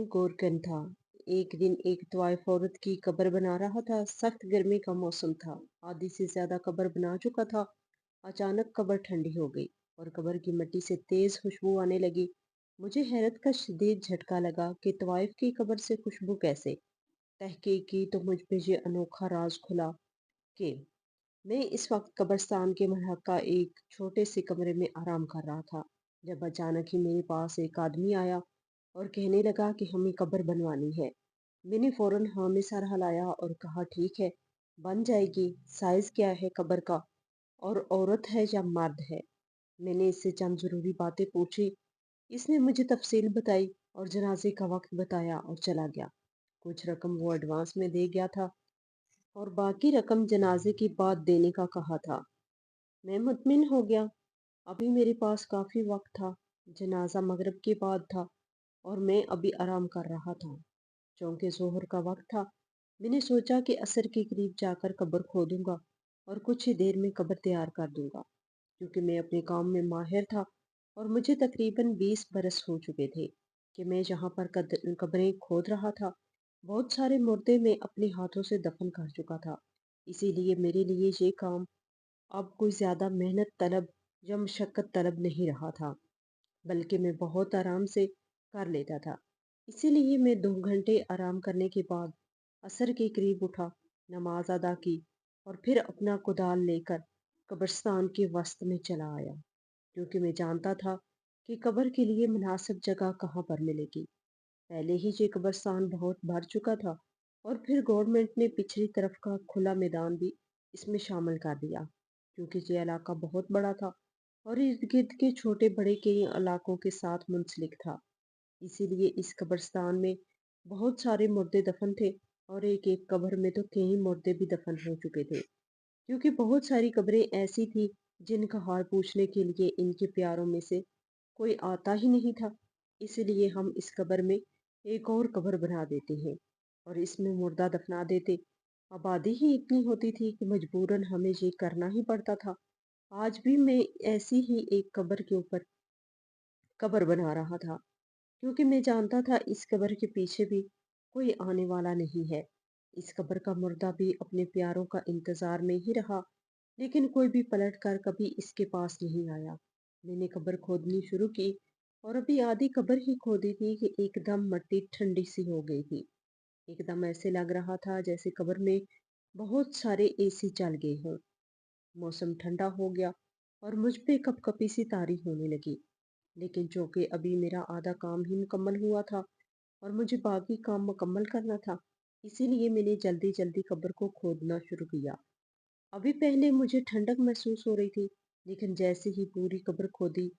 गोरकन था। एक दिन एक तवाइफ औरत की कब्र बना रहा था। सख्त गर्मी का मौसम था। आधी से ज्यादा कब्र बना चुका था। अचानक कब्र ठंडी हो गई और कब्र की मिट्टी से तेज खुशबू आने लगी। मुझे हैरत का शदीद झटका लगा कि तवाइफ की कब्र से खुशबू कैसे। तहकीक की तो मुझ पे ये अनोखा राज खुला कि मैं इस वक्त कब्रिस्तान के मलहका एक छोटे से कमरे में आराम कर रहा था, जब अचानक ही मेरे पास एक आदमी आया और कहने लगा कि हमें कब्र बनवानी है। मैंने फौरन हाँ में सर हिलाया और कहा ठीक है, बन जाएगी। साइज क्या है कब्र का, और औरत है या मर्द है? मैंने इससे चंद जरूरी बातें पूछी। इसने मुझे तफसील बताई और जनाजे का वक्त बताया और चला गया। कुछ रकम वो एडवांस में दे गया था और बाकी रकम जनाजे की बाद देने का कहा था। मैं मुतमिन हो गया। अभी मेरे पास काफी वक्त था। जनाजा मगरिब के बाद था और मैं अभी आराम कर रहा था। चौंके जोहर का वक्त था। मैंने सोचा कि असर के करीब जाकर कब्र खोदूंगा और कुछ ही देर में कब्र तैयार कर दूंगा, क्योंकि मैं अपने काम में माहिर था और मुझे तकरीबन 20 बरस हो चुके थे कि मैं जहाँ पर कब्रें खोद रहा था। बहुत सारे मुर्दे मैं अपने हाथों से दफन कर चुका था। इसीलिए मेरे लिए ये काम अब कोई ज्यादा मेहनत तलब या मशक्कत तलब नहीं रहा था, बल्कि मैं बहुत आराम से कर लेता था। इसीलिए मैं 2 घंटे आराम करने के बाद असर के करीब उठा, नमाज अदा की और फिर अपना कुदाल लेकर कब्रिस्तान के वस्त में चला आया, क्योंकि मैं जानता था कि कब्र के लिए मुनासिब जगह कहाँ पर मिलेगी। पहले ही ये कब्रिस्तान बहुत भर चुका था और फिर गवर्नमेंट ने पिछली तरफ का खुला मैदान भी इसमें शामिल कर दिया, क्योंकि ये इलाका बहुत बड़ा था और इर्द गिर्द के छोटे बड़े कई इलाकों के साथ मुंसलिक था। इसीलिए इस कब्रिस्तान में बहुत सारे मुर्दे दफन थे और एक एक कब्र में तो कई मुर्दे भी दफन हो चुके थे, क्योंकि बहुत सारी कब्रें ऐसी थी जिनका हाल पूछने के लिए इनके प्यारों में से कोई आता ही नहीं था। इसलिए हम इस कब्र में एक और कब्र बना देते हैं और इसमें मुर्दा दफना देते। आबादी ही इतनी होती थी कि मजबूरन हमें ये करना ही पड़ता था। आज भी मैं ऐसी ही एक कब्र के ऊपर कब्र बना रहा था, क्योंकि मैं जानता था इस कब्र के पीछे भी कोई आने वाला नहीं है। इस कब्र का मुर्दा भी अपने प्यारों का इंतजार में ही रहा, लेकिन कोई भी पलट कर कभी इसके पास नहीं आया। मैंने कब्र खोदनी शुरू की और अभी आधी कब्र ही खोदी थी कि एकदम मिट्टी ठंडी सी हो गई थी। एकदम ऐसे लग रहा था जैसे कब्र में बहुत सारे एसी चल गए हों। मौसम ठंडा हो गया और मुझ पे कपकपी सी तारी होने लगी। लेकिन चूंकि अभी मेरा आधा काम ही मुकम्मल हुआ था और मुझे बाकी काम मुकम्मल करना था, इसीलिए मैंने जल्दी जल्दी कब्र को खोदना शुरू किया। अभी पहले मुझे ठंडक महसूस हो रही थी, लेकिन जैसे ही पूरी कब्र खोदी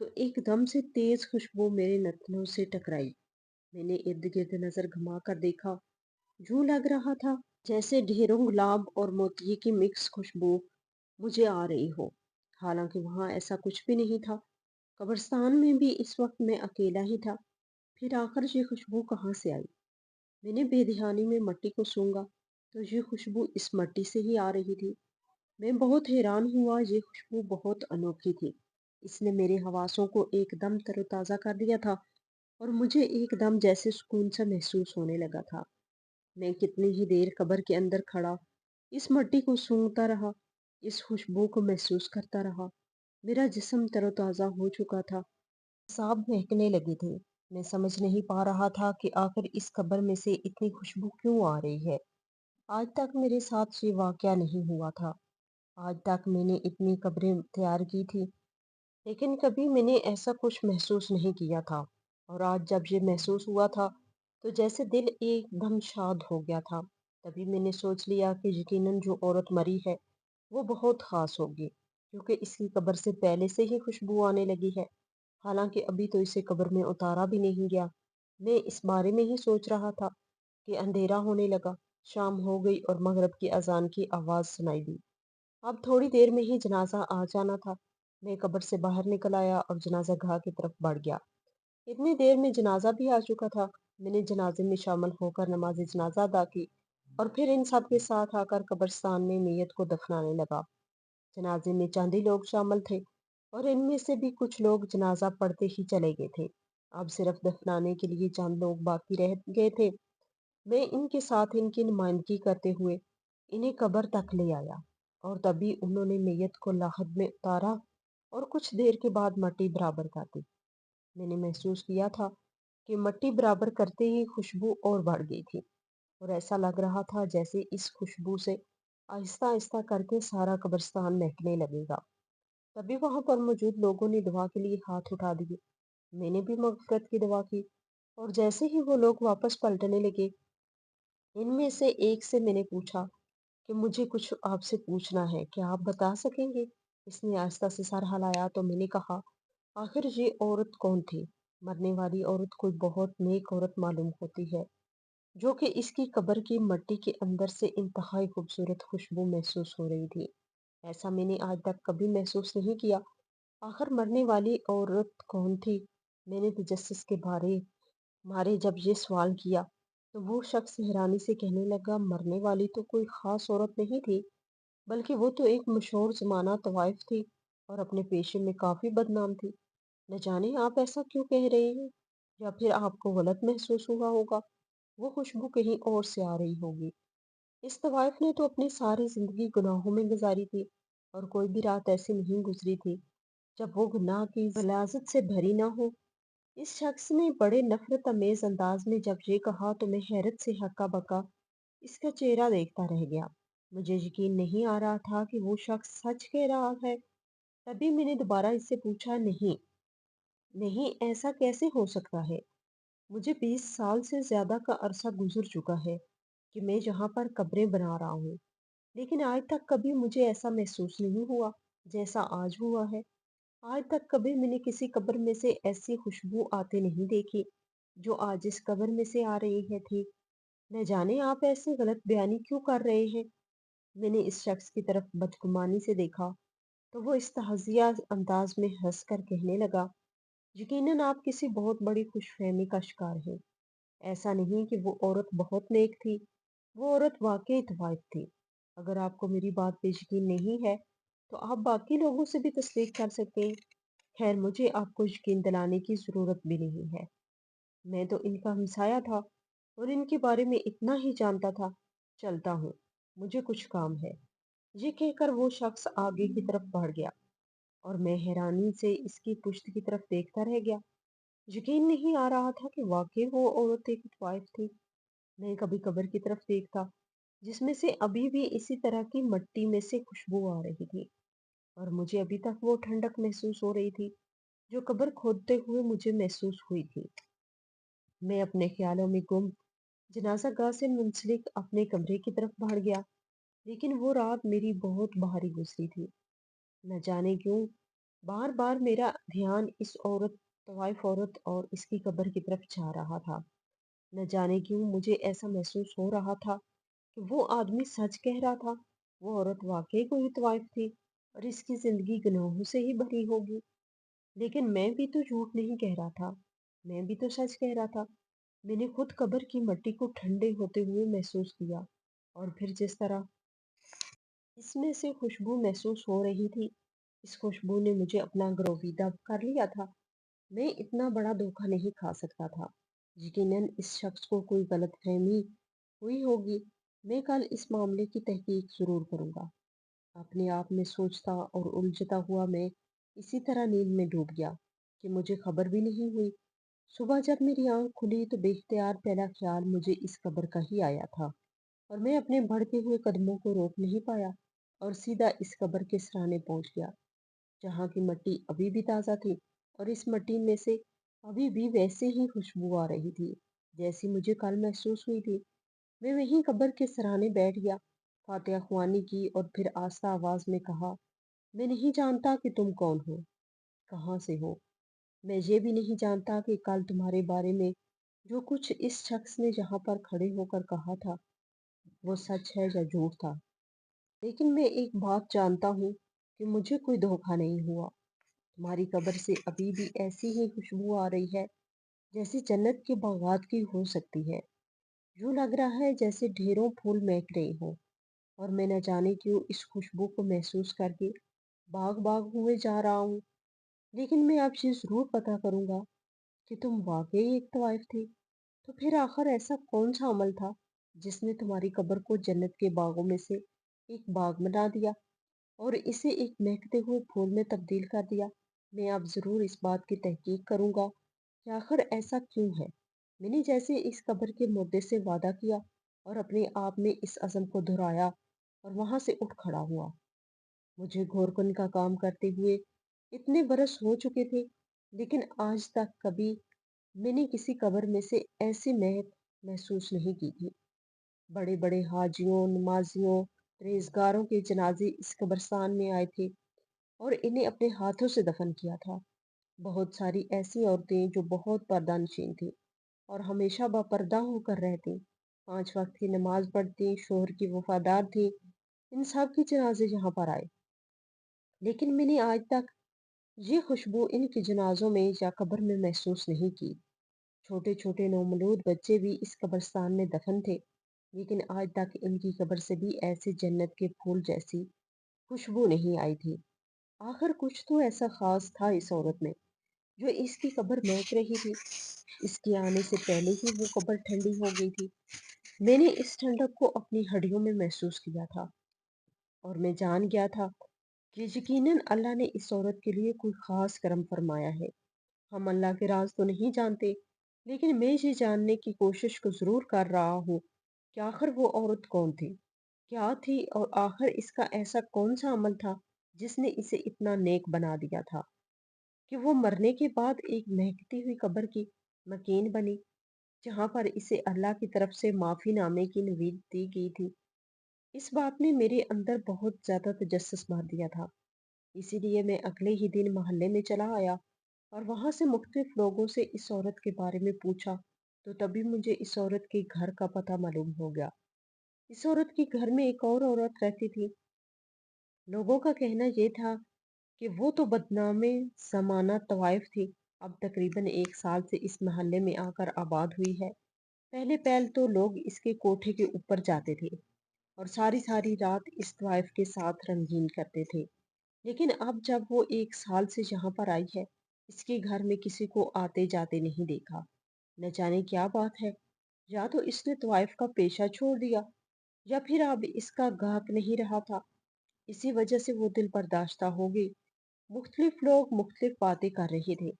तो एकदम से तेज खुशबू मेरे नथनों से टकराई। मैंने इर्द गिर्द नजर घुमा कर देखा। यूं लग रहा था जैसे ढेरों गुलाब और मोतिये की मिक्स खुशबू मुझे आ रही हो। हालांकि वहां ऐसा कुछ भी नहीं था। कब्रिस्तान में भी इस वक्त मैं अकेला ही था। फिर आखिर ये खुशबू कहाँ से आई? मैंने बेध्यानी में मट्टी को सूंघा तो ये खुशबू इस मट्टी से ही आ रही थी। मैं बहुत हैरान हुआ। ये खुशबू बहुत अनोखी थी। इसने मेरे हवासों को एकदम तरोताजा कर दिया था और मुझे एकदम जैसे सुकून सा महसूस होने लगा था। मैं कितनी ही देर कब्र के अंदर खड़ा इस मिट्टी को सूंघता रहा, इस खुशबू को महसूस करता रहा। मेरा जिस्म तरोताजा हो चुका था, सांप बहकने लगे थे। मैं समझ नहीं पा रहा था कि आखिर इस कब्र में से इतनी खुशबू क्यों आ रही है। आज तक मेरे साथ ये वाकया नहीं हुआ था। आज तक मैंने इतनी कब्रें तैयार की थी, लेकिन कभी मैंने ऐसा कुछ महसूस नहीं किया था। और आज जब ये महसूस हुआ था तो जैसे दिल एकदम शाद हो गया था। तभी मैंने सोच लिया कि यकीनन जो औरत मरी है वो बहुत खास होगी, क्योंकि इसकी कब्र से पहले से ही खुशबू आने लगी है। हालांकि अभी तो इसे कब्र में उतारा भी नहीं गया। मैं इस बारे में ही सोच रहा था कि अंधेरा होने लगा। शाम हो गई और मगरिब की अजान की आवाज सुनाई दी। अब थोड़ी देर में ही जनाजा आ जाना था। मैं कब्र से बाहर निकल आया और जनाजा गाह की तरफ बढ़ गया। इतनी देर में जनाजा भी आ चुका था। मैंने जनाजे में शामिल होकर नमाज जनाजा अदा की और फिर इन सब के साथ आकर कब्रिस्तान में मैयत को दफनाने लगा। जनाजे में चंद ही लोग शामिल थे और इनमें से भी कुछ लोग जनाजा पढ़ते ही चले गए थे। अब सिर्फ दफनाने के लिए चंद लोग बाकी रह गए थे। मैं इनके साथ इनकी नुमाइंदगी करते हुए इन्हें कब्र तक ले आया और तभी उन्होंने मैयत को लाहद में उतारा और कुछ देर के बाद मट्टी बराबर कर दी। मैंने महसूस किया था कि मिट्टी बराबर करते ही खुशबू और बढ़ गई थी और ऐसा लग रहा था जैसे इस खुशबू से आहिस्ता आहिस्ता करके सारा कब्रिस्तान महकने लगेगा। तभी वहां पर मौजूद लोगों ने दुआ के लिए हाथ उठा दिए। मैंने भी मगफिरत की दुआ की और जैसे ही वो लोग वापस पलटने लगे, इनमें से एक से मैंने पूछा कि मुझे कुछ आपसे पूछना है, क्या आप बता सकेंगे? इसने आहिस्ता से सर हिलाया तो मैंने कहा, आखिर ये औरत कौन थी? मरने वाली औरत कोई बहुत नेक औरत मालूम होती है, जो कि इसकी कब्र की मिट्टी के अंदर से इंतहाई खूबसूरत खुशबू महसूस हो रही थी। ऐसा मैंने आज तक कभी महसूस नहीं किया। आखिर मरने वाली औरत कौन थी? मैंने तजस्सुस के बारे मारे जब ये सवाल किया, तो वो शख्स हैरानी से कहने लगा, मरने वाली तो कोई खास औरत नहीं थी, बल्कि वो तो एक मशहूर ज़माना तवाइफ थी और अपने पेशे में काफ़ी बदनाम थी। न जाने आप ऐसा क्यों कह रहे हैं? या फिर आपको गलत महसूस हुआ होगा? वो खुशबू कहीं और से आ रही होगी। इस तवाइफ ने तो अपनी सारी ज़िंदगी गुनाहों में गुजारी थी और कोई भी रात ऐसी नहीं गुजरी थी जब वो गुनाह की गलाज़त से भरी ना हो। इस शख्स ने बड़े नफ़रत अमेज़ अंदाज में जब ये कहा तो मैं हैरत से हक्का-बक्का इसका चेहरा देखता रह गया। मुझे यकीन नहीं आ रहा था कि वो शख्स सच कह रहा है। तभी मैंने दोबारा इससे पूछा, नहीं, नहीं, ऐसा कैसे हो सकता है? मुझे 20 साल से ज़्यादा का अरसा गुज़र चुका है कि मैं यहाँ पर कब्रें बना रहा हूँ, लेकिन आज तक कभी मुझे ऐसा महसूस नहीं हुआ जैसा आज हुआ है। आज तक कभी मैंने किसी कब्र में से ऐसी खुशबू आते नहीं देखी जो आज इस कब्र में से आ रही है थी। न जाने आप ऐसे गलत बयानी क्यों कर रहे हैं? मैंने इस शख्स की तरफ बदगुमानी से देखा तो वो इस तहज़िया अंदाज में हंस कर कहने लगा, यकीनन आप किसी बहुत बड़ी खुशफहमी का शिकार हैं। ऐसा नहीं कि वो औरत बहुत नेक थी, वो औरत वाकई तवाइफ थी। अगर आपको मेरी बात पे यकीन नहीं है, तो आप बाकी लोगों से भी तस्दीक कर सकते हैं। खैर, मुझे आपको यकीन दिलाने की ज़रूरत भी नहीं है। मैं तो इनका हमसाया था और इनके बारे में इतना ही जानता था। चलता हूँ, मुझे कुछ काम है। ये कहकर वो शख्स आगे की तरफ बढ़ गया और मैं हैरानी से इसकी पुश्त की तरफ देखता रह गया। यकीन नहीं आ रहा था कि वाकई वो औरत एक वाइफ थी। मैं कभी कब्र की तरफ देखता, जिसमें से अभी भी इसी तरह की मिट्टी में से खुशबू आ रही थी और मुझे अभी तक वो ठंडक महसूस हो रही थी जो कब्र खोदते हुए मुझे महसूस हुई थी। मैं अपने ख्यालों में गुम जनाजा गाह से मुंसलिक अपने कमरे की तरफ भाग गया, लेकिन वो रात मेरी बहुत भारी गुजरी थी। न जाने क्यों बार बार मेरा ध्यान इस औरत, तवाइफ औरत और इसकी कब्र की तरफ जा रहा था। न जाने क्यों मुझे ऐसा महसूस हो रहा था कि वो आदमी सच कह रहा था। वो औरत वाकई कोई तवाइफ थी और इसकी जिंदगी गुनाहों से ही भरी होगी। लेकिन मैं भी तो झूठ नहीं कह रहा था, मैं भी तो सच कह रहा था। मैंने खुद कब्र की मिट्टी को ठंडे होते हुए महसूस किया और फिर जिस तरह इसमें से खुशबू महसूस हो रही थी, इस खुशबू ने मुझे अपना गिरोह कर लिया था। मैं इतना बड़ा धोखा नहीं खा सकता था। यकीनन इस शख्स को कोई गलतफहमी हुई होगी। मैं कल इस मामले की तहकीक जरूर करूंगा। अपने आप में सोचता और उलझता हुआ मैं इसी तरह नींद में डूब गया कि मुझे खबर भी नहीं हुई। सुबह जब मेरी आंख खुली तो बेख्तियार पहला ख्याल मुझे इस कब्र का ही आया था और मैं अपने बढ़ते हुए कदमों को रोक नहीं पाया और सीधा इस कब्र के सराहने पहुंच गया, जहाँ की मिट्टी अभी भी ताज़ा थी और इस मिट्टी में से अभी भी वैसे ही खुशबू आ रही थी जैसी मुझे कल महसूस हुई थी। मैं वहीं कब्र के सराहने बैठ गया, फातिहा ख्वानी की और फिर आस्ता आवाज में कहा, मैं नहीं जानता कि तुम कौन हो, कहाँ से हो। मैं ये भी नहीं जानता कि कल तुम्हारे बारे में जो कुछ इस शख्स ने यहाँ पर खड़े होकर कहा था वो सच है या झूठ था। लेकिन मैं एक बात जानता हूँ कि मुझे कोई धोखा नहीं हुआ। तुम्हारी कब्र से अभी भी ऐसी ही खुशबू आ रही है जैसी जन्नत के बागात की हो सकती है। यूं लग रहा है जैसे ढेरों फूल महक रहे हों और मैं न जाने क्यों इस खुशबू को महसूस करके बाग बाग हुए जा रहा हूँ। लेकिन मैं अब ये जरूर पता करूंगा कि तुम वाकई एक तवाइफ थे। तो फिर आखिर ऐसा कौन सा अमल था जिसने तुम्हारी कब्र को जन्नत के बागों में से एक बाग बना दिया और इसे एक महकते हुए फूल में तब्दील कर दिया? मैं अब जरूर इस बात की तहकीक करूंगा कि आखिर ऐसा क्यों है। मैंने जैसे इस कब्र के मुर्दे से वादा किया और अपने आप में इस अज़म को दोहराया और वहां से उठ खड़ा हुआ। मुझे घोरकन का काम करते हुए इतने बरस हो चुके थे, लेकिन आज तक कभी मैंने किसी कब्र में से ऐसी महक महसूस नहीं की थी। बड़े बड़े हाजियों, नमाजियों, परहेजगारों के जनाजे इस कब्रिस्तान में आए थे और इन्हें अपने हाथों से दफन किया था। बहुत सारी ऐसी औरतें जो बहुत पर्दानशीन थी और हमेशा बापर्दा होकर रहती, 5 वक्त की नमाज पढ़ती, शोहर की वफादार थी। इन सब के जनाजे यहाँ पर आए, लेकिन मैंने आज तक ये खुशबू इनके जनाजों में या कब्र में महसूस नहीं की। छोटे छोटे नौमलूद बच्चे भी इस कब्रिस्तान में दफन थे, लेकिन आज तक इनकी कब्र से भी ऐसे जन्नत के फूल जैसी खुशबू नहीं आई थी। आखिर कुछ तो ऐसा खास था इस औरत में जो इसकी कब्र महक रही थी। इसके आने से पहले ही वो कब्र ठंडी हो गई थी। मैंने इस ठंडक को अपनी हड्डियों में महसूस किया था और मैं जान गया था कि यकीनन अल्लाह ने इस औरत के लिए कोई खास करम फरमाया है। हम अल्लाह के राज तो नहीं जानते, लेकिन मैं ये जानने की कोशिश को जरूर कर रहा हूँ कि आखिर वो औरत कौन थी, क्या थी और आखिर इसका ऐसा कौन सा अमल था जिसने इसे इतना नेक बना दिया था कि वो मरने के बाद एक महकती हुई कब्र की मकीन बनी, जहां पर इसे अल्लाह की तरफ से माफी नामे की नवीद दी गई थी। इस बात ने मेरे अंदर बहुत ज्यादा तजस्सुस भर दिया था। इसीलिए मैं अगले ही दिन मोहल्ले में चला आया और वहां से मुख्तलिफ लोगों से इस औरत के बारे में पूछा। तो तभी मुझे इस औरत के घर का पता मालूम हो गया। इस औरत के घर में एक और औरत रहती थी। लोगों का कहना यह था कि वो तो बदनामे जमाना तवाइफ थी। अब तकरीबन 1 साल से इस मोहल्ले में आकर आबाद हुई है। पहले पहल तो लोग इसके कोठे के ऊपर जाते थे और सारी सारी रात इस तवाइफ के साथ रंगीन करते थे। लेकिन अब जब वो 1 साल से यहाँ पर आई है, इसके घर में किसी को आते जाते नहीं देखा। न जाने क्या बात है, या तो इसने तवाइफ का पेशा छोड़ दिया या फिर अब इसका गाहक नहीं रहा था। इसी वजह से वो दिल बर्दाश्त हो गई। मुख्तलिफ लोग मुख्तलिफ बातें कर रहे थे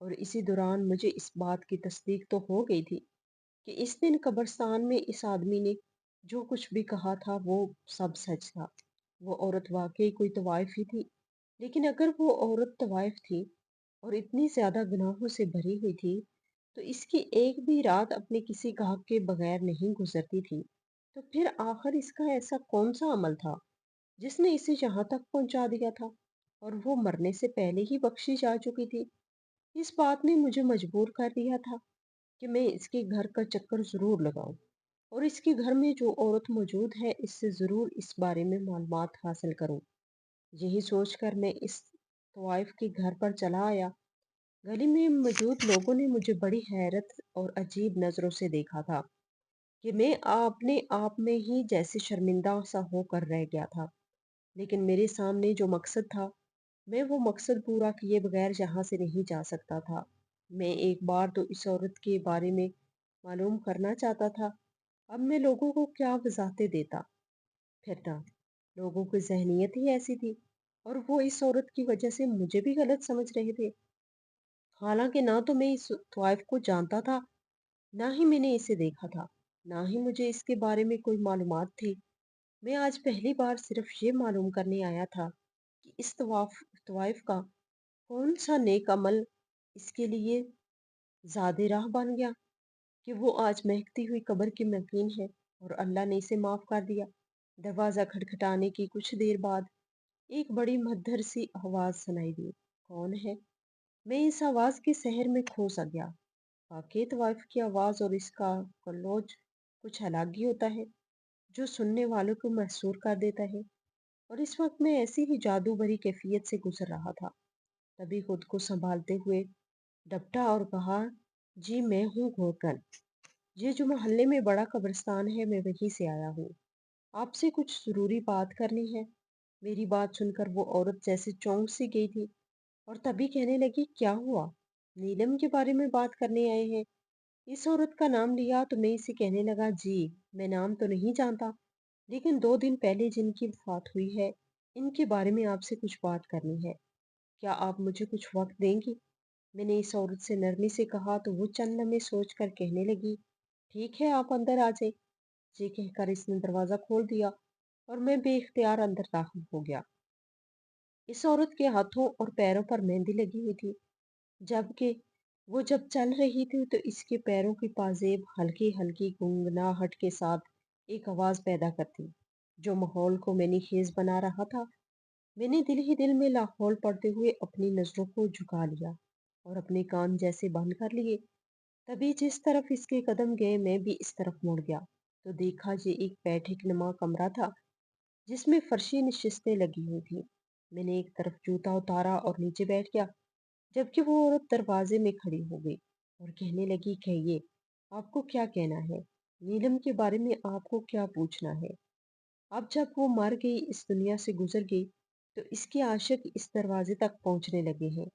और इसी दौरान मुझे इस बात की तस्दीक तो हो गई थी कि इस दिन कब्रिस्तान में इस आदमी ने जो कुछ भी कहा था वो सब सच था। वो औरत वाकई कोई तवाइफ ही थी। लेकिन अगर वो औरत तवाइफ थी और इतनी ज्यादा गुनाहों से भरी हुई थी, तो इसकी एक भी रात अपने किसी गाहक के बगैर नहीं गुजरती थी। तो फिर आखिर इसका ऐसा कौन सा अमल था जिसने इसे यहाँ तक पहुंचा दिया था और वो मरने से पहले ही बख्शी जा चुकी थी। इस बात ने मुझे मजबूर कर दिया था कि मैं इसके घर का चक्कर जरूर लगाऊं और इसके घर में जो औरत मौजूद है इससे जरूर इस बारे में मालूमात हासिल करूं। यही सोचकर मैं इस तवाइफ के घर पर चला आया। गली में मौजूद लोगों ने मुझे बड़ी हैरत और अजीब नजरों से देखा था कि मैं अपने आप में ही जैसे शर्मिंदा सा होकर रह गया था। लेकिन मेरे सामने जो मकसद था, मैं वो मकसद पूरा किए बगैर यहाँ से नहीं जा सकता था। मैं एक बार तो इस औरत के बारे में मालूम करना चाहता था। अब मैं लोगों को क्या वजाहतें देता फिरता। लोगों की जहनीत ही ऐसी थी और वो इस औरत की वजह से मुझे भी गलत समझ रहे थे। हालांकि ना तो मैं इस तवाइफ को जानता था, ना ही मैंने इसे देखा था, ना ही मुझे इसके बारे में कोई मालूमात थी। मैं आज पहली बार सिर्फ ये मालूम करने आया था कि इस तवाइफ का कौन सा नेक अमल इसके लिए ज़्यादा राह बन गया कि वो आज महकती हुई कब्र की मकीन है और अल्लाह ने इसे माफ कर दिया। दरवाजा खटखटाने की कुछ देर बाद एक बड़ी मधुर सी आवाज सुनाई दी। कौन है? मैं इस आवाज के शहर में खो सा गया। वाकई तवाइफ की आवाज और इसका कल्लोज कुछ अलग ही होता है, जो सुनने वालों को महसूर कर देता है। और इस वक्त मैं ऐसी ही जादू भरी कैफियत से गुजर रहा था। तभी खुद को संभालते हुए डपटा और कहा, जी मैं हूँ घोरकन। ये जो मोहल्ले में बड़ा कब्रिस्तान है, मैं वहीं से आया हूँ। आपसे कुछ जरूरी बात करनी है। मेरी बात सुनकर वो औरत जैसे चौंक सी गई थी और तभी कहने लगी, क्या हुआ? नीलम के बारे में बात करने आए हैं। इस औरत का नाम लिया तो मैं इसे कहने लगा, जी मैं नाम तो नहीं जानता, लेकिन 2 दिन पहले जिनकी वफात हुई है, इनके बारे में आपसे कुछ बात करनी है। क्या आप मुझे कुछ वक्त देंगी? मैंने इस औरत से नरमी से कहा तो वो चंद लम्हे सोच कर कहने लगी, ठीक है आप अंदर आ जाए। ये कहकर इसने दरवाजा खोल दिया और मैं बेइख्तियार अंदर दाखिल हो गया। इस औरत के हाथों और पैरों पर मेहंदी लगी हुई थी, जबकि वो जब चल रही थी तो इसके पैरों की पाजेब हल्की हल्की गुनगुनाहट के साथ एक आवाज पैदा करती, जो माहौल को मैंने खेज बना रहा था। मैंने दिल ही दिल में लाहौल पढ़ते हुए अपनी नजरों को झुका लिया और अपने कान जैसे बंद कर लिए। तभी जिस तरफ इसके कदम गए मैं भी इस तरफ मुड़ गया, तो देखा ये एक बैठक नुमा कमरा था, जिसमें फर्शी नशिस्तें लगी हुई थी। मैंने एक तरफ जूता उतारा और नीचे बैठ गया, जबकि वो औरत दरवाजे में खड़ी हो गई और कहने लगी, कहिए आपको क्या कहना है? नीलम के बारे में आपको क्या पूछना है? अब जब वो मर गई, इस दुनिया से गुजर गई, तो इसके आशिक इस दरवाजे तक पहुंचने लगे हैं।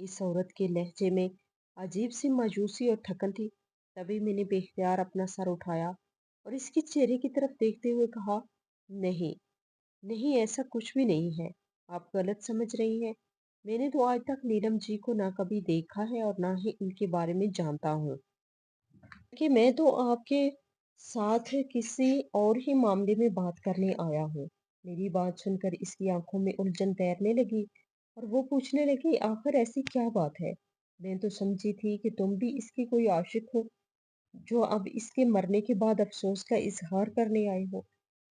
इस औरत के लहजे में अजीब सी मायूसी और थकन थी। तभी मैंने बेख्तियार अपना सर उठाया और इसके चेहरे की तरफ देखते हुए कहा, नहीं, नहीं ऐसा कुछ भी नहीं है। आप गलत समझ रही हैं। मैंने तो आज तक नीलम जी को ना कभी देखा है और ना ही इनके बारे में जानता हूँ, कि मैं तो आपके साथ किसी और ही मामले में बात करने आया हूँ। मेरी बात सुनकर इसकी आंखों में उलझन तैरने लगी और वो पूछने लगी, आखिर ऐसी क्या बात है? मैं तो समझी थी कि तुम भी इसकी कोई आशिक हो, जो अब इसके मरने के बाद अफसोस का इजहार करने आए हो।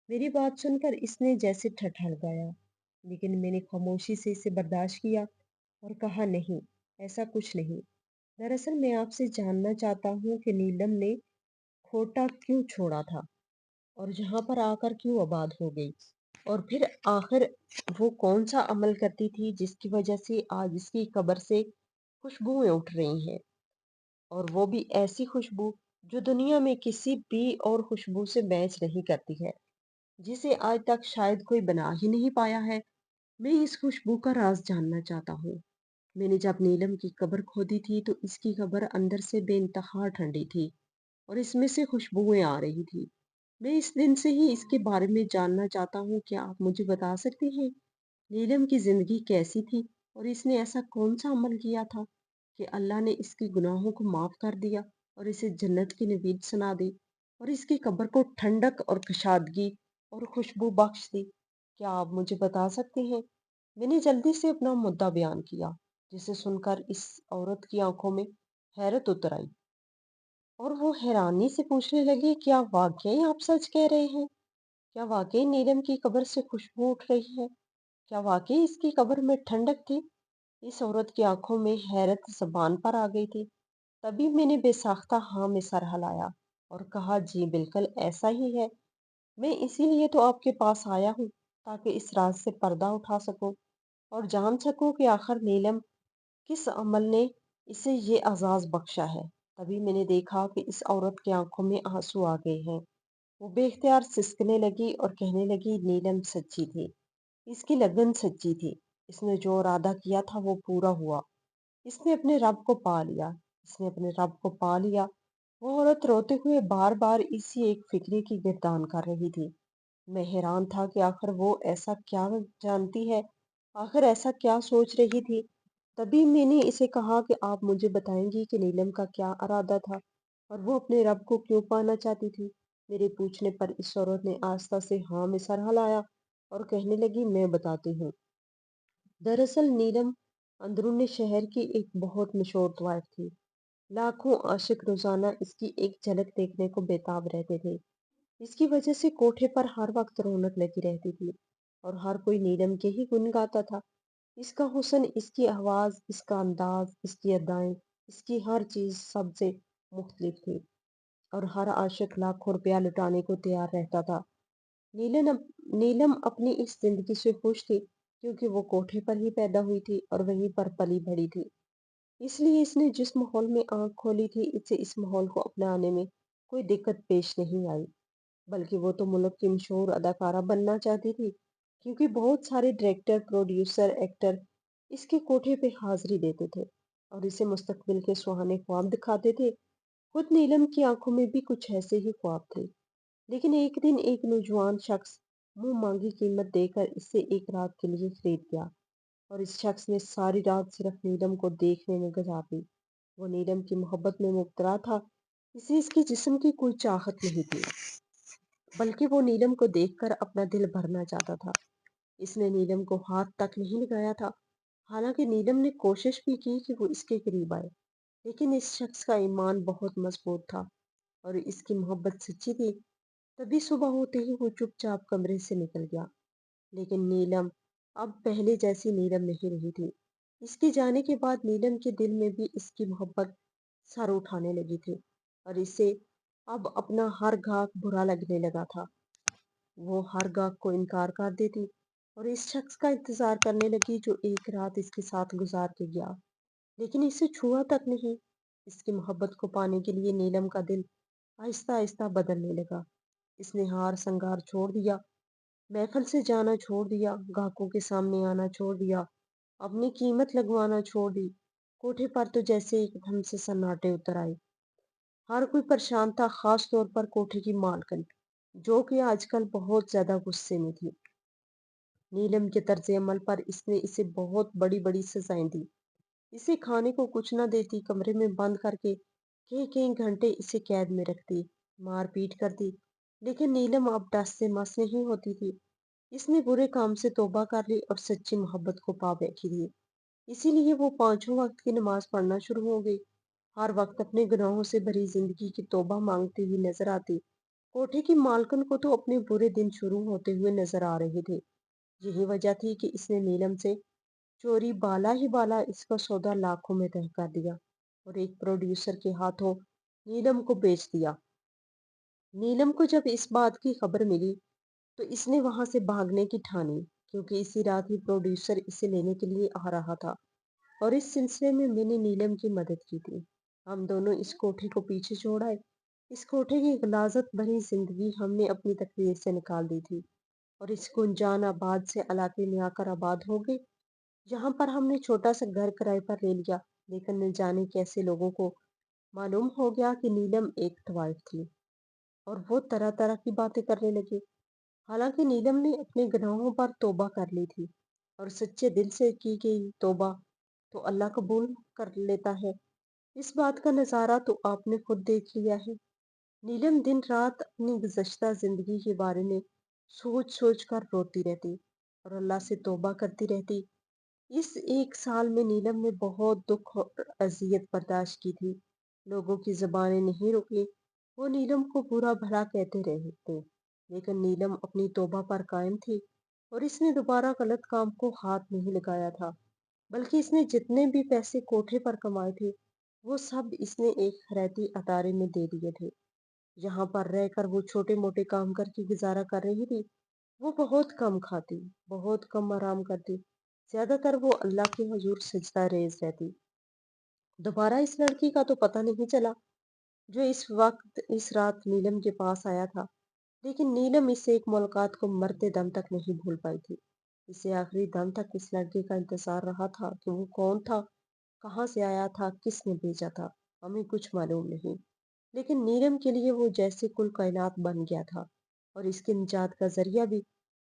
मेरी बात सुनकर इसने जैसे ठठा गया, लेकिन मैंने खामोशी से इसे बर्दाश्त किया और कहा, नहीं, ऐसा कुछ नहीं। दरअसल मैं आपसे जानना चाहता हूँ कि नीलम ने खोटा क्यों छोड़ा था और यहाँ पर आकर क्यों आबाद हो गई, और फिर आखिर वो कौन सा अमल करती थी जिसकी वजह से आज इसकी कब्र से खुशबुएं उठ रही हैं, और वो भी ऐसी खुशबू जो दुनिया में किसी भी और खुशबू से मैच नहीं करती है, जिसे आज तक शायद कोई बना ही नहीं पाया है। मैं इस खुशबू का राज जानना चाहता हूँ। मैंने जब नीलम की कब्र खोदी थी तो इसकी कब्र अंदर से बेइंतहा ठंडी थी और इसमें से खुशबुएं आ रही थी। मैं इस दिन से ही इसके बारे में जानना चाहता हूँ। क्या आप मुझे बता सकते हैं नीलम की जिंदगी कैसी थी और इसने ऐसा कौन सा अमल किया था कि अल्लाह ने इसके गुनाहों को माफ कर दिया और इसे जन्नत की नवीद सुना दी और इसकी कब्र को ठंडक और कशादगी और खुशबू बख्श दी? क्या आप मुझे बता सकते हैं? मैंने जल्दी से अपना मुद्दा बयान किया, जिसे सुनकर इस औरत की आंखों में हैरत उतर आई और वो हैरानी से पूछने लगी, क्या वाकई आप सच कह रहे हैं? क्या वाकई नीलम की कब्र से खुशबू उठ रही है? क्या वाकई इसकी कब्र में ठंडक थी? इस औरत की आंखों में हैरत ज़बान पर आ गई थी। तभी मैंने बेसाख्ता हाँ में सर हिलाया और कहा, जी बिल्कुल ऐसा ही है। मैं इसीलिए तो आपके पास आया हूँ, ताकि इस राज से पर्दा उठा सकूं और जान सकूं कि आखिर नीलम किस अमल ने इसे ये एजाज बख्शा है। तभी मैंने देखा कि इस औरत की आंखों में आंसू आ गए हैं। वो बेख्तियार सिसकने लगी और कहने लगी, नीलम सच्ची थी, इसकी लगन सच्ची थी। इसने जो इरादा किया था वो पूरा हुआ। इसने अपने रब को पा लिया। इसने अपने रब को पा लिया। वो औरत रोते हुए बार बार इसी एक फिक्रे की गिरदान कर रही थी। मैं हैरान था कि आखिर वो ऐसा क्या जानती है, आखिर ऐसा क्या सोच रही थी। तभी मैंने इसे कहा कि आप मुझे बताएंगी कि नीलम का क्या इरादा था और वो अपने रब को क्यों पाना चाहती थी। मेरे पूछने पर इस औरत ने आस्था से हाँ में सर हिलाया और कहने लगी, मैं बताती हूँ। दरअसल नीलम अंदरूनी शहर की एक बहुत मशहूर तवाइफ थी। लाखों आशिक रोजाना इसकी एक झलक देखने को बेताब रहते थे। इसकी वजह से कोठे पर हर वक्त रौनक लगी रहती थी और हर कोई नीलम के ही गुन गाता था। इसका हुस्न, इसकी आवाज, इसका अंदाज, इसकी अदाएं, इसकी हर चीज सबसे मुख्तलिफ थी और हर आशिक लाखों रुपया लुटाने को तैयार रहता था। नीलम नीलम अपनी इस जिंदगी से खुश थी, क्योंकि वो कोठे पर ही पैदा हुई थी और वहीं पर पली बड़ी थी। इसलिए इसने जिस माहौल में आंख खोली थी, इससे इस माहौल को अपनाने में कोई दिक्कत पेश नहीं आई। बल्कि वो तो मुल्क की मशहूर अदाकारा बनना चाहती थी, क्योंकि बहुत सारे डायरेक्टर, प्रोड्यूसर, एक्टर इसके कोठे पे हाजिरी देते थे और इसे मुस्तकबिल के सुहाने ख्वाब दिखाते थे। खुद नीलम की आंखों में भी कुछ ऐसे ही ख्वाब थे। लेकिन एक दिन एक नौजवान शख्स मुंह मांगी कीमत देकर इसे एक रात के लिए खरीद गया, और इस शख्स ने सारी रात सिर्फ नीलम को देखने में गुजार दी। वो नीलम की मोहब्बत में मुब्तला था, इसे इसके जिस्म की कोई चाहत नहीं थी, बल्कि वो नीलम को देखकर अपना दिल भरना चाहता था। इसने नीलम को हाथ तक नहीं लगाया था। हालांकि नीलम ने कोशिश भी की कि वो इसके करीब आए, लेकिन इस शख्स का ईमान बहुत मजबूत था और इसकी मोहब्बत सच्ची थी। तभी सुबह होते ही वो चुपचाप कमरे से निकल गया। लेकिन नीलम अब पहले जैसी नीलम नहीं रही थी। इसके जाने के बाद नीलम के दिल में भी इसकी मोहब्बत सर उठाने लगी थी, और इसे अब अपना हर घाव बुरा लगने लगा था। वो हर गाहक को इनकार कर देती और इस शख्स का इंतजार करने लगी जो एक रात इसके साथ गुजार के गया, लेकिन इसे छुआ तक नहीं। इसकी मोहब्बत को पाने के लिए नीलम का दिल आहिस्ता आहिस्ता बदलने लगा। इसने हार संगार छोड़ दिया, महफिल से जाना छोड़ दिया, ग्राहकों के सामने आना छोड़ दिया, अपनी कीमत लगवाना छोड़ दी। कोठे पर तो जैसे एकदम से सन्नाटे उतर आए। हर कोई परेशान था, खास तौर पर कोठे की मालकिन, जो कि आजकल बहुत ज्यादा गुस्से में थी। नीलम के तर्ज अमल पर इसने इसे बहुत बड़ी बड़ी सजाएं दी। इसे खाने को कुछ न देती, कमरे में बंद करके कई कई घंटे इसे कैद में रखती, मार पीट करती। लेकिन नीलम अब डस से मस नहीं होती थी। इसने बुरे काम से तौबा कर ली और सच्ची मोहब्बत को पा बैठी थी। इसीलिए वो पांचों वक्त की नमाज पढ़ना शुरू हो गई। हर वक्त अपने गुनाहों से भरी जिंदगी की तौबा मांगती हुई नजर आती। कोठे की मालकिन को तो अपने बुरे दिन शुरू होते हुए नजर आ रहे थे। यही वजह थी कि इसने नीलम से चोरी बाला ही बाला इसका सौदा लाखों में तय कर दिया और एक प्रोड्यूसर के हाथों नीलम को बेच दिया। नीलम को जब इस बात की खबर मिली तो इसने वहां से भागने की ठानी, क्योंकि इसी रात ही प्रोड्यूसर इसे लेने के लिए आ रहा था। और इस सिलसिले में मैंने नीलम की मदद की थी। हम दोनों इस कोठे को पीछे छोड़ आए। इस कोठे की गलाजत भरी जिंदगी हमने अपनी तकदीर से निकाल दी थी और इस गुंजान आबाद से इलाके में आकर आबाद हो गए। यहाँ पर हमने छोटा सा घर किराए पर ले लिया। लेकिन न जाने कैसे लोगों को मालूम हो गया कि नीलम एक तवाइफ थी और वो तरह तरह की बातें करने लगे। हालांकि नीलम ने अपने गुनाहों पर तौबा कर ली थी और सच्चे दिल से की गई तौबा तो अल्लाह कबूल कर लेता है। इस बात का नजारा तो आपने खुद देख लिया है। नीलम दिन रात अपनी गुज़श्ता जिंदगी के बारे में सोच सोच कर रोती रहती और अल्लाह से तौबा करती रहती। इस एक साल में नीलम ने बहुत दुख और अजियत बर्दाश्त की थी। लोगों की जबानें नहीं रुकी। वो नीलम को बुरा भला कहते रहे थे, लेकिन नीलम अपनी तौबा पर कायम थी और इसने दोबारा गलत काम को हाथ नहीं लगाया था। बल्कि इसने जितने भी पैसे कोठे पर कमाए थे वो सब इसने एक खैराती अदारे में दे दिए थे। यहाँ पर रहकर वो छोटे मोटे काम करके गुजारा कर रही थी। वो बहुत कम खाती, बहुत कम आराम करती, ज्यादातर वो अल्लाह के हुजूर सजदा रेज रहती। दोबारा इस लड़की का तो पता नहीं चला जो इस वक्त इस रात नीलम के पास आया था। लेकिन नीलम इससे एक मुलाकात को मरते दम तक नहीं भूल पाई थी। इसे आखिरी दम तक इस लड़के का इंतजार रहा था कि वो कौन था, कहाँ से आया था, किसने भेजा था। हमें कुछ मालूम नहीं, लेकिन नीलम के लिए वो जैसे कुल कायनात बन गया था और इसके निजात का जरिया भी।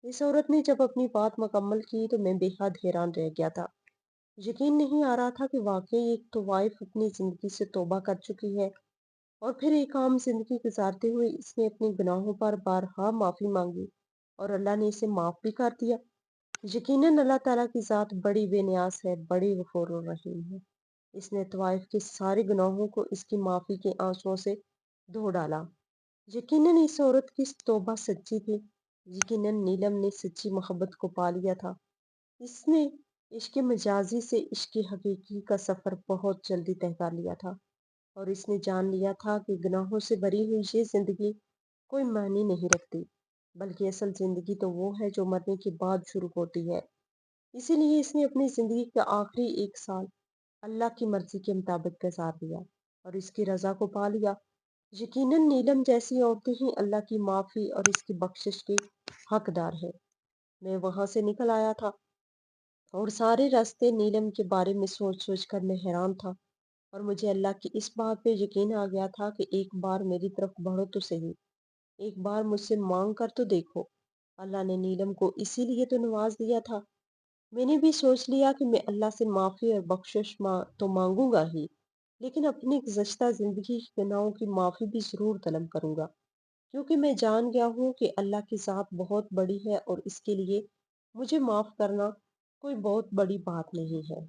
इस औरत ने जब अपनी बात मुकम्मल की तो मैं बेहद हैरान रह गया था। यकीन नहीं आ रहा था कि वाकई एक तो वाइफ अपनी जिंदगी से तौबा कर चुकी है और फिर एक आम जिंदगी गुजारते हुए इसने अपने गुनाहों पर बारहा माफी मांगी और अल्लाह ने इसे माफ भी कर दिया। यकीनन अल्लाह ताला की जात बड़ी बेनियाज है, बड़ी गफूर रहीम है। इसने तवाइफ के सारे गुनाहों को इसकी माफी के आंसुओं से धो डाला। यकीनन इस औरत की तौबा सच्ची थी। यकीनन नीलम ने सच्ची मोहब्बत को पा लिया था। इसने इश्क मजाजी से इश्क हकीकी का सफर बहुत जल्दी तय कर लिया था और इसने जान लिया था कि गुनाहों से भरी हुई ये जिंदगी कोई मायने नहीं रखती, बल्कि असल जिंदगी तो वो है जो मरने के बाद शुरू होती है। इसीलिए इसने अपनी जिंदगी का आखिरी एक साल अल्लाह की मर्जी के मुताबिक गुजार दिया और इसकी रजा को पा लिया। यकीनन नीलम जैसी औरतें ही अल्लाह की माफी और इसकी बख्शिश की हकदार है। मैं वहां से निकल आया था اور سارے راستے نیلم کے بارے میں سوچ سوچ کر میں حیران تھا، اور مجھے اللہ کی اس بات پہ یقین آ گیا تھا کہ ایک بار میری طرف بڑھو تو صحیح، ایک بار مجھ سے مانگ کر تو دیکھو۔ اللہ نے نیلم کو اسی لیے تو نواز دیا تھا۔ میں نے بھی سوچ لیا کہ میں اللہ سے معافی اور بخشش تو مانگوں گا ہی، لیکن اپنی گزشتہ زندگی کے گناہوں کی معافی بھی ضرور طلب کروں گا، کیونکہ میں جان گیا ہوں کہ اللہ کی ذات بہت بڑی ہے اور اس کے لیے مجھے معاف کرنا کوئی بہت بڑی بات نہیں ہے۔